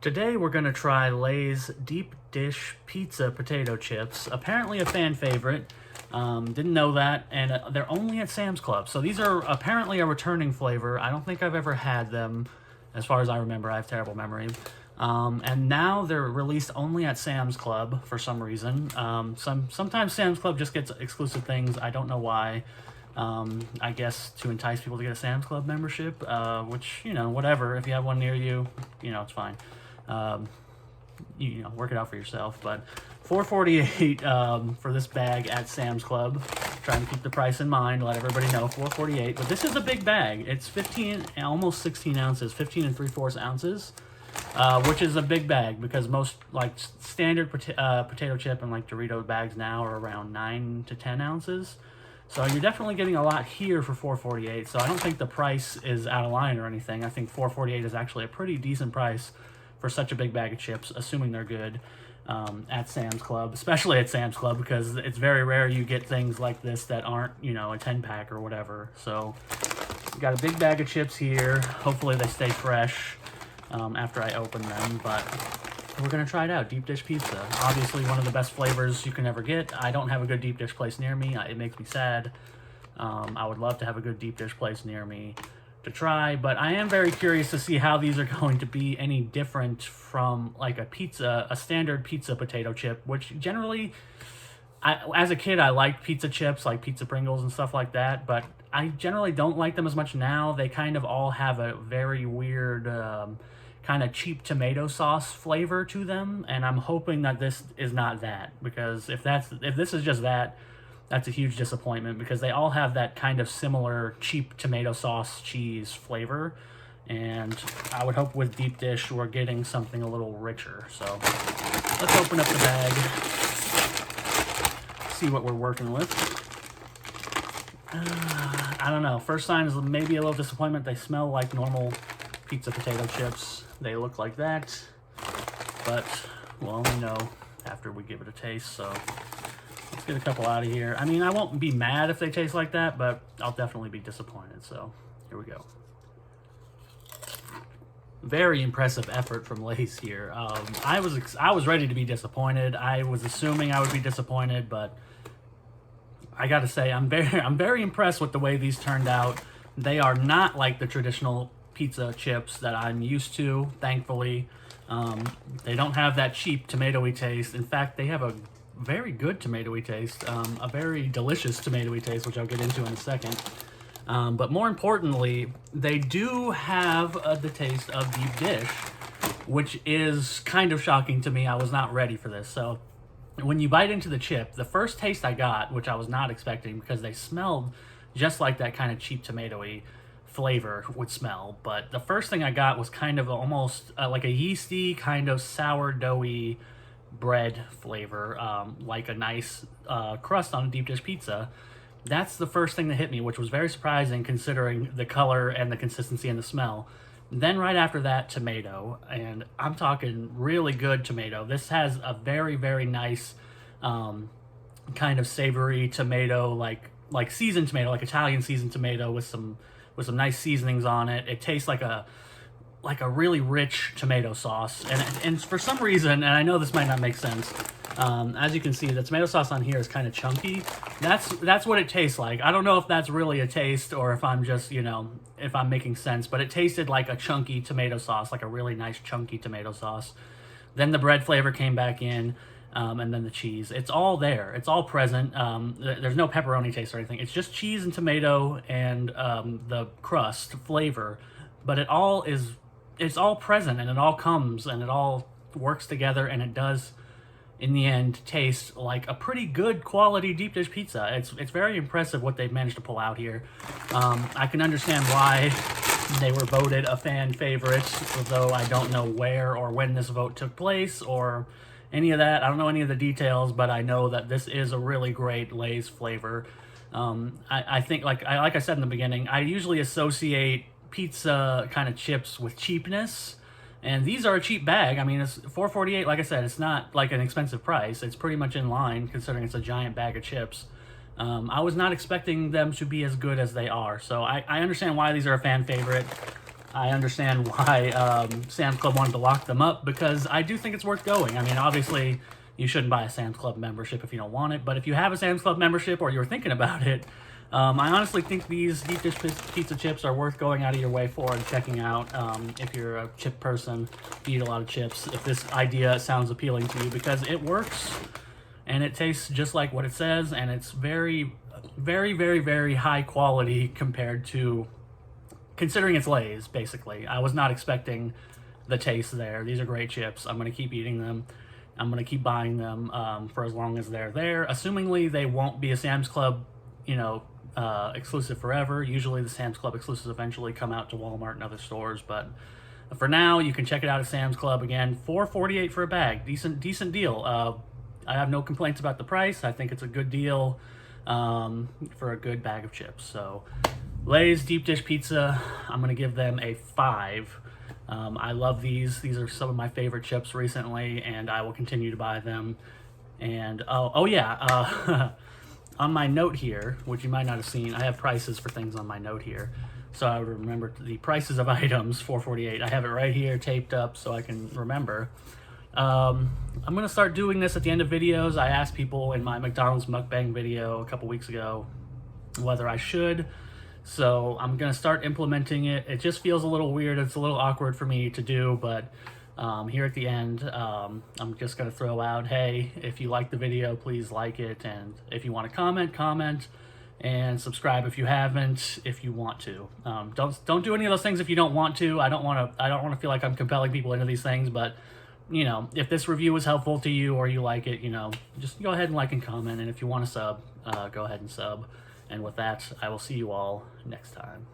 Today we're going to try Lay's Deep Dish Pizza Potato Chips. Apparently a fan favorite. Didn't know that, and they're only at Sam's Club. So these are apparently a returning flavor. I don't think I've ever had them, as far as I remember. I have terrible memory. And now they're released only at Sam's Club for some reason. Sometimes Sam's Club just gets exclusive things. I don't know why. I guess to entice people to get a Sam's Club membership, which, whatever. If you have one near you, it's fine. Work it out for yourself. But $4.48 for this bag at Sam's Club. Trying to keep the price in mind, let everybody know, $4.48. But this is a big bag. It's 15, almost 16 ounces, 15 3/4 ounces. Which is a big bag because most standard potato chip and Dorito bags now are around 9 to 10 ounces. So you're definitely getting a lot here for $4.48. So I don't think the price is out of line or anything. I think $4.48 is actually a pretty decent price for such a big bag of chips, assuming they're good, at Sam's Club, especially at Sam's Club, because it's very rare you get things like this that aren't, a 10-pack or whatever. So got a big bag of chips here. Hopefully they stay fresh after I open them, but we're going to try it out. Deep dish pizza. Obviously one of the best flavors you can ever get. I don't have a good deep dish place near me. It makes me sad. I would love to have a good deep dish place near me to try, but I am very curious to see how these are going to be any different from a standard pizza potato chip, which generally, as a kid, I liked pizza chips, like pizza Pringles and stuff like that, but I generally don't like them as much now. They kind of all have a very weird, kind of cheap tomato sauce flavor to them, and I'm hoping that this is not that, because if this is just that, that's a huge disappointment, because they all have that kind of similar cheap tomato sauce cheese flavor, and I would hope with deep dish we're getting something a little richer. So let's open up the bag, see what we're working with. I don't know. First sign is maybe a little disappointment. They smell like normal pizza potato chips. They look like that, but we'll only know after we give it a taste. So let's get a couple out of here. I mean, I won't be mad if they taste like that, but I'll definitely be disappointed. So here we go. Very impressive effort from Lay's here. I was ready to be disappointed. I was assuming I would be disappointed, but I gotta say, I'm very impressed with the way these turned out. They are not like the traditional pizza chips that I'm used to, thankfully. They don't have that cheap tomatoey taste. In fact, they have a very good tomatoey taste, a very delicious tomatoey taste, which I'll get into in a second. But more importantly, they do have the taste of deep dish, which is kind of shocking to me. I was not ready for this. So when you bite into the chip, the first taste I got, which I was not expecting because they smelled just like that kind of cheap tomatoey flavor would smell, but the first thing I got was kind of almost like a yeasty, kind of sourdoughy bread flavor, like a nice crust on a deep dish pizza. That's the first thing that hit me, which was very surprising considering the color and the consistency and the smell. Then right after that, tomato, and I'm talking really good tomato. This has a very, very nice kind of savory tomato, like seasoned tomato, like Italian seasoned tomato with some nice seasonings on it. It tastes like a really rich tomato sauce, and for some reason, and I know this might not make sense, as you can see, the tomato sauce on here is kind of chunky. That's what it tastes like. I don't know if that's really a taste or if I'm just, if I'm making sense, but it tasted like a chunky tomato sauce, like a really nice chunky tomato sauce. Then the bread flavor came back in, and then the cheese. It's all there. It's all present. There's no pepperoni taste or anything. It's just cheese and tomato and the crust flavor, but it's all present, and it all comes, and it all works together, and it does, in the end, taste like a pretty good quality deep dish pizza. It's very impressive what they've managed to pull out here. I can understand why they were voted a fan favorite, although I don't know where or when this vote took place or any of that. I don't know any of the details, but I know that this is a really great Lay's flavor. I think, like I said in the beginning, I usually associate pizza kind of chips with cheapness, and these are a cheap bag. I mean, it's $4.48. Like I said, it's not like an expensive price. It's pretty much in line considering it's a giant bag of chips. I was not expecting them to be as good as they are, so I understand why these are a fan favorite. I understand why Sam's Club wanted to lock them up, because I do think it's worth going. I mean, obviously, you shouldn't buy a Sam's Club membership if you don't want it, but if you have a Sam's Club membership or you're thinking about it, I honestly think these deep dish pizza chips are worth going out of your way for and checking out if you're a chip person, if you eat a lot of chips, if this idea sounds appealing to you, because it works and it tastes just like what it says, and it's very, very, very, very high quality compared to, considering it's Lay's, basically. I was not expecting the taste there. These are great chips. I'm going to keep eating them. I'm going to keep buying them for as long as they're there. Assumingly, they won't be a Sam's Club, exclusive forever. Usually the Sam's Club exclusives eventually come out to Walmart and other stores, but for now, you can check it out at Sam's Club. Again, $4.48 for a bag. Decent deal. I have no complaints about the price. I think it's a good deal for a good bag of chips. So, Lay's deep dish pizza, I'm going to give them a 5. I love these. These are some of my favorite chips recently, and I will continue to buy them. And, on my note here, which you might not have seen, I have prices for things on my note here. So I would remember the prices of items, $4.48. I have it right here taped up so I can remember. I'm going to start doing this at the end of videos. I asked people in my McDonald's mukbang video a couple weeks ago whether I should. So I'm going to start implementing it. It just feels a little weird. It's a little awkward for me to do, but here at the end, I'm just going to throw out, hey, if you like the video, please like it. And if you want to comment, and subscribe if you haven't, if you want to. Don't do any of those things if you don't want to. I don't want to feel like I'm compelling people into these things, but if this review was helpful to you or you like it, just go ahead and like and comment. And if you want to sub, go ahead and sub. And with that, I will see you all next time.